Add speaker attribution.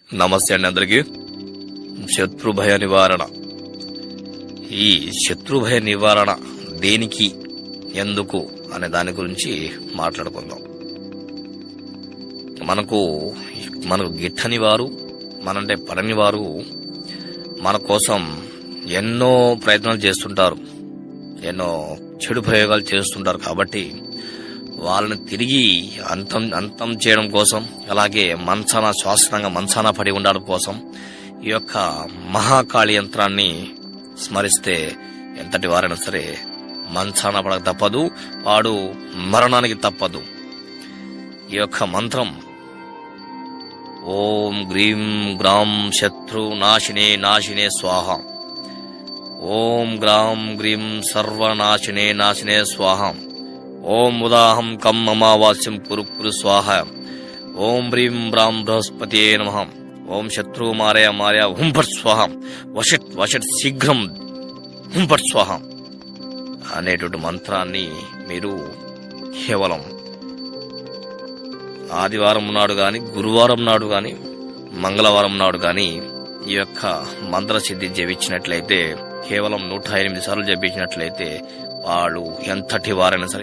Speaker 1: నమస్తే అండి అందరికి. శత్రుభయ నివారణ. ఈ శత్రుభయ నివారణ దేనికి, ఎందుకు అనే దాని గురించి మాట్లాడుకుందాం. మనకు గిట్టని వారు, మనంటే పడని వారు మన కోసం ఎన్నో ప్రయత్నాలు చేస్తుంటారు, ఎన్నో చెడు ప్రయోగాలు చేస్తుంటారు. కాబట్టి వాళ్ళని తిరిగి అంతం చేయడం కోసం, అలాగే శాశ్వతంగా మంచాన పడి ఉండడం కోసం ఈ యొక్క మహాకాళి యంత్రాన్ని స్మరిస్తే ఎంతటి వారైనా సరే మంచాన పడక తప్పదు, వాడు మరణానికి తప్పదు. ఈ యొక్క మంత్రం ఓం గ్రీం గ్రాం శత్రు నాశినే నాశినే స్వాహ, ఓం గ్రాం గ్రీం సర్వనాశినే నాశినే స్వాహ, ఓం ఉదాహం కం అమావాస్యం కురు కురు స్వాహ, ఓం హ్రీం బ్రాం బృహస్పతియే నమః, ఓం శత్రు మారయ మారయ హుంఫట్ స్వాహ, వషట్ వషట్ శీఘ్రం హుంఫట్ స్వాహ అనేటువంటి మంత్రాన్ని మీరు కేవలం ఆదివారం నాడు గాని, గురువారం నాడు గాని, మంగళవారం నాడు గాని ఈ యొక్క మంత్ర సిద్ధి జపించినట్లయితే, కేవలం 108 సార్లు జపించినట్లయితే వాళ్ళు ఎంతటి వారైనా సరే